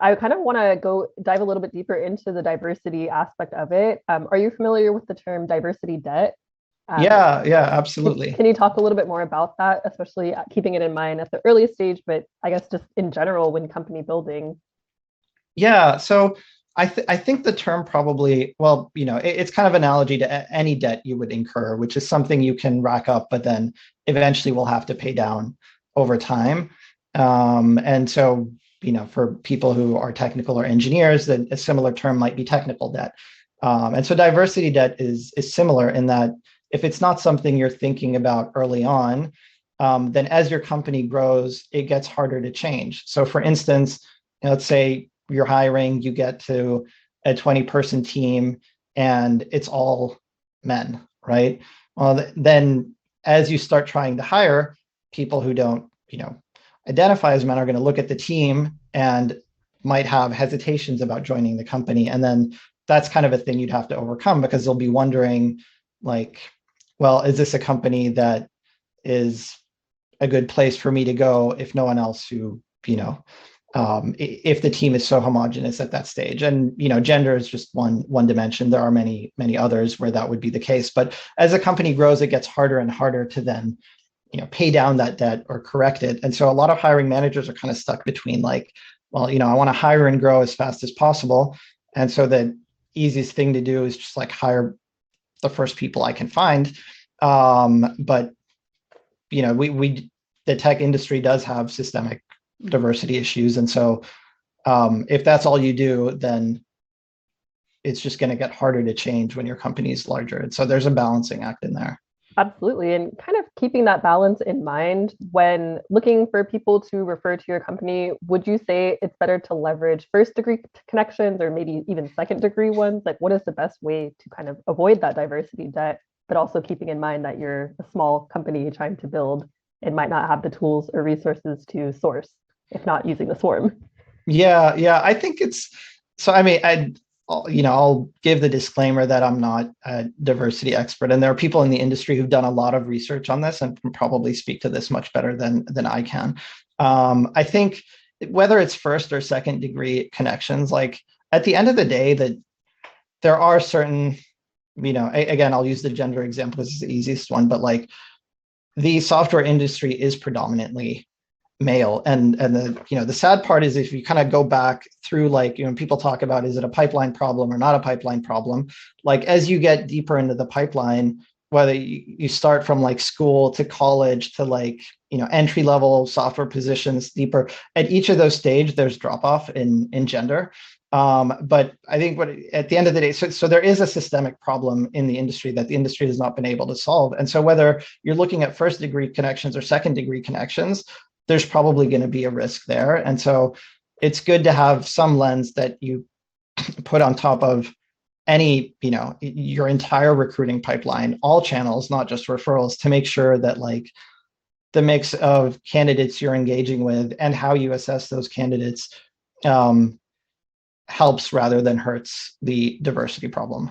I kind of want to go dive a little bit deeper into the diversity aspect of it. Are you familiar with the term diversity debt? Um, Yeah, yeah, can, absolutely. can you talk a little bit more about that, especially keeping it in mind at the earliest stage, but I guess just in general when company building? Yeah, so I think the term probably, well, it's kind of analogy to any debt you would incur, which is something you can rack up, but then eventually will have to pay down over time. And so, for people who are technical or engineers, then a similar term might be technical debt. And so diversity debt is similar in that if it's not something you're thinking about early on, then as your company grows, it gets harder to change. So for instance, let's say you're hiring, you get to a 20-person team and it's all men, right? Well, then as you start trying to hire people who don't, identify as men are going to look at the team and might have hesitations about joining the company. And then that's kind of a thing you'd have to overcome because they'll be wondering, like, well, is this a company that is a good place for me to go if no one else who, if the team is so homogenous at that stage. And gender is just one dimension. There are many others where that would be the case. But as a company grows, it gets harder and harder to then pay down that debt or correct it. And so a lot of hiring managers are kind of stuck between like, well, I want to hire and grow as fast as possible. And so the easiest thing to do is just like hire the first people I can find. But we the tech industry does have systemic diversity issues, and so if that's all you do, then it's just going to get harder to change when your company is larger. And so there's a balancing act in there. Absolutely. And kind of keeping that balance in mind when looking for people to refer to your company, would you say it's better to leverage first degree connections or maybe even second degree ones? Like, what is the best way to kind of avoid that diversity debt, but also keeping in mind that you're a small company trying to build and might not have the tools or resources to source, if not using the swarm? Yeah, I think it's so. I mean, I'll give the disclaimer that I'm not a diversity expert, and there are people in the industry who've done a lot of research on this and can probably speak to this much better than I can. I think whether it's first or second degree connections, like at the end of the day, that there are certain, again, I'll use the gender example because it's the easiest one, but like the software industry is predominantly male, and the sad part is if you kind of go back through, like, people talk about, is it a pipeline problem or not a pipeline problem, like as you get deeper into the pipeline, whether you start from like school to college to like entry level software positions deeper, at each of those stages there's drop off in gender. But I think at the end of the day, so there is a systemic problem in the industry that the industry has not been able to solve. And so whether you're looking at first degree connections or second degree connections, there's probably going to be a risk there. And so it's good to have some lens that you put on top of any, your entire recruiting pipeline, all channels, not just referrals, to make sure that like the mix of candidates you're engaging with and how you assess those candidates helps rather than hurts the diversity problem.